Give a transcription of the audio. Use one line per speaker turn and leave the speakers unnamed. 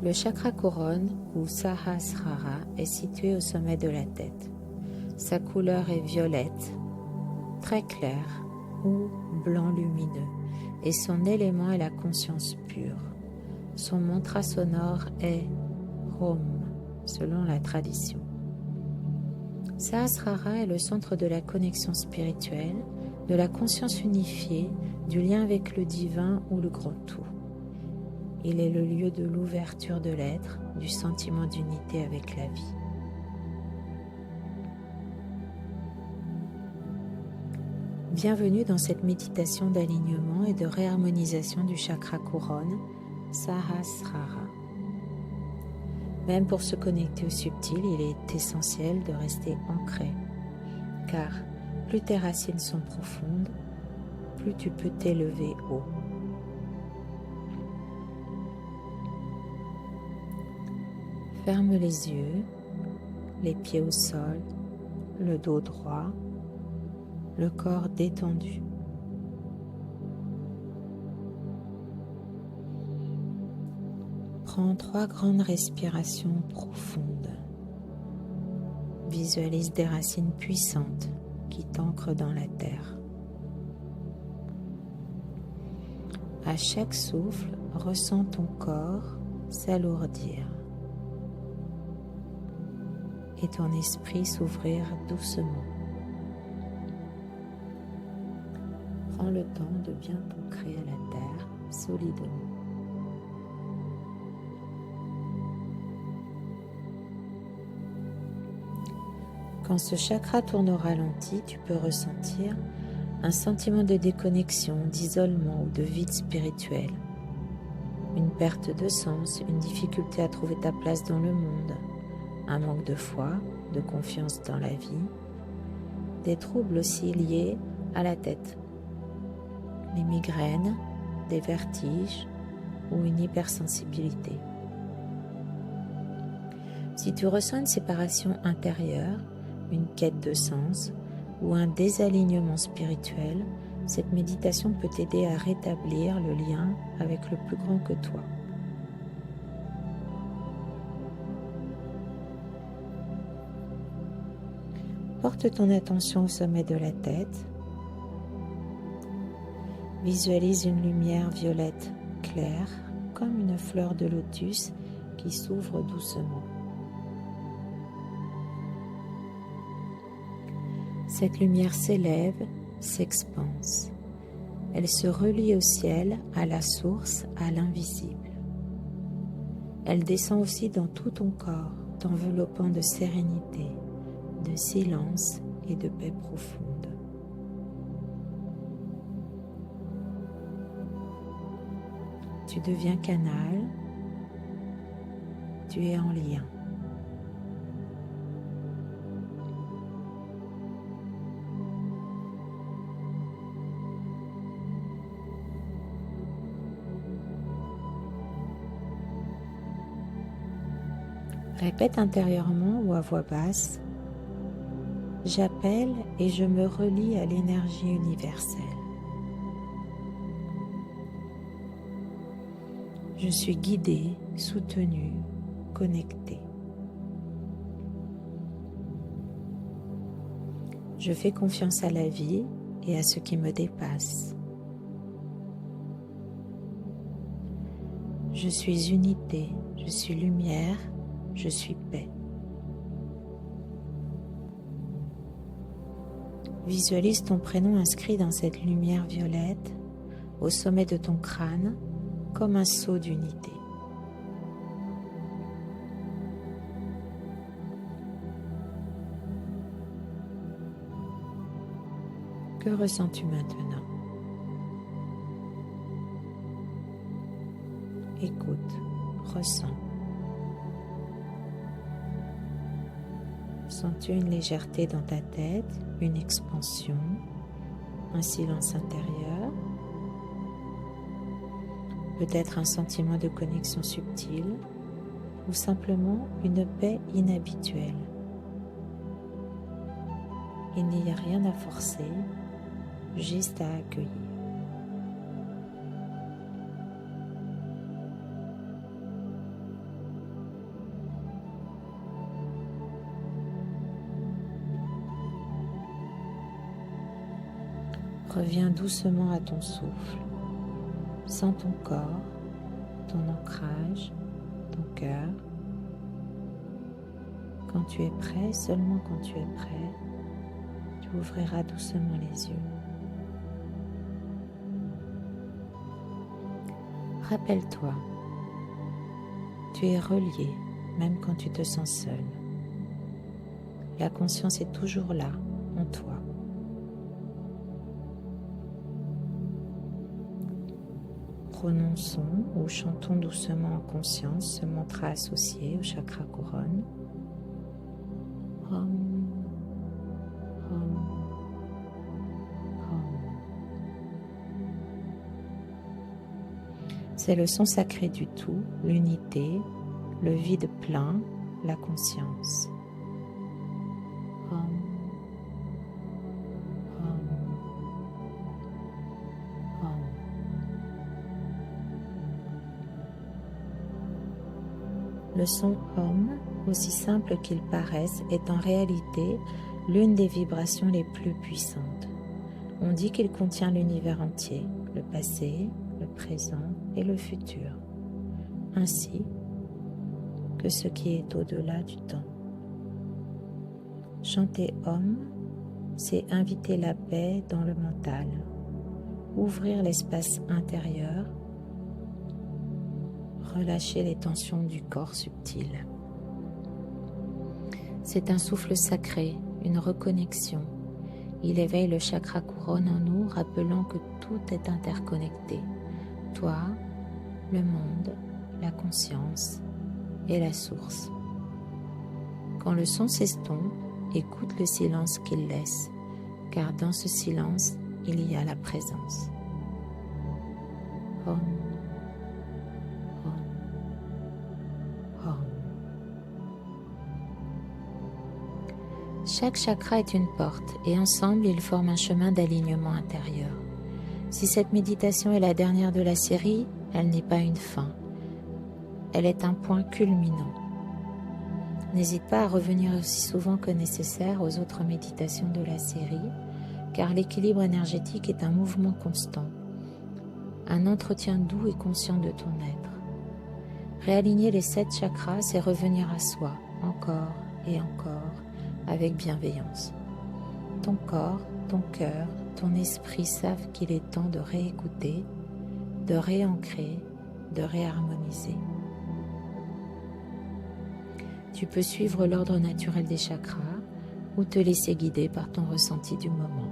Le chakra couronne ou Sahasrara est situé au sommet de la tête. Sa couleur est violette, très claire ou blanc lumineux et son élément est la conscience pure. Son mantra sonore est Om selon la tradition. Sahasrara est le centre de la connexion spirituelle, de la conscience unifiée, du lien avec le divin ou le grand tout. Il est le lieu de l'ouverture de l'être, du sentiment d'unité avec la vie. Bienvenue dans cette méditation d'alignement et de réharmonisation du chakra couronne, Sahasrara. Même pour se connecter au subtil, il est essentiel de rester ancré, car plus tes racines sont profondes, plus tu peux t'élever haut. Ferme les yeux, les pieds au sol, le dos droit, le corps détendu. Prends 3 grandes respirations profondes. Visualise des racines puissantes qui t'ancrent dans la terre. À chaque souffle, ressens ton corps s'alourdir et ton esprit s'ouvrir doucement. Prends le temps de bien t'ancrer à la terre solidement. Quand ce chakra tourne au ralenti, tu peux ressentir un sentiment de déconnexion, d'isolement ou de vide spirituel, une perte de sens, une difficulté à trouver ta place dans le monde, un manque de foi, de confiance dans la vie, des troubles aussi liés à la tête, les migraines, des vertiges ou une hypersensibilité. Si tu ressens une séparation intérieure, une quête de sens ou un désalignement spirituel, cette méditation peut t'aider à rétablir le lien avec le plus grand que toi. Porte ton attention au sommet de la tête. Visualise une lumière violette claire, comme une fleur de lotus qui s'ouvre doucement. Cette lumière s'élève, s'expanse. Elle se relie au ciel, à la source, à l'invisible. Elle descend aussi dans tout ton corps, t'enveloppant de sérénité, de silence et de paix profonde. Tu deviens canal, tu es en lien. Répète intérieurement ou à voix basse: j'appelle et je me relie à l'énergie universelle. Je suis guidé, soutenu, connecté. Je fais confiance à la vie et à ce qui me dépasse. Je suis unité, je suis lumière, je suis paix. Visualise ton prénom inscrit dans cette lumière violette au sommet de ton crâne comme un sceau d'unité. Que ressens-tu maintenant? Écoute, ressens. Sens-tu une légèreté dans ta tête, une expansion, un silence intérieur? Peut-être un sentiment de connexion subtile ou simplement une paix inhabituelle. Il n'y a rien à forcer, juste à accueillir. Reviens doucement à ton souffle. Sens ton corps, ton ancrage, ton cœur. Quand tu es prêt, seulement quand tu es prêt, tu ouvriras doucement les yeux. Rappelle-toi, tu es relié même quand tu te sens seul. La conscience est toujours là, en toi. Prononçons ou chantons doucement en conscience ce mantra associé au chakra couronne. Om, Om, Om. C'est le son sacré du tout, l'unité, le vide plein, la conscience. Om, Om, Om. Le son Om, aussi simple qu'il paraisse, est en réalité l'une des vibrations les plus puissantes. On dit qu'il contient l'univers entier, le passé, le présent et le futur, ainsi que ce qui est au-delà du temps. Chanter Om, c'est inviter la paix dans le mental, ouvrir l'espace intérieur, relâcher les tensions du corps subtil. C'est un souffle sacré, une reconnexion. Il éveille le chakra couronne en nous, rappelant que tout est interconnecté. Toi, le monde, la conscience et la source. Quand le son s'estompe, écoute le silence qu'il laisse, car dans ce silence, il y a la présence. Om, Om, Om. Chaque chakra est une porte et ensemble, ils forment un chemin d'alignement intérieur. Si cette méditation est la dernière de la série, elle n'est pas une fin. Elle est un point culminant. N'hésite pas à revenir aussi souvent que nécessaire aux autres méditations de la série, car l'équilibre énergétique est un mouvement constant, un entretien doux et conscient de ton être. Réaligner les 7 chakras, c'est revenir à soi, encore et encore, avec bienveillance. Ton corps, ton cœur, ton esprit savent qu'il est temps de réécouter, de réancrer, de réharmoniser. Tu peux suivre l'ordre naturel des chakras ou te laisser guider par ton ressenti du moment.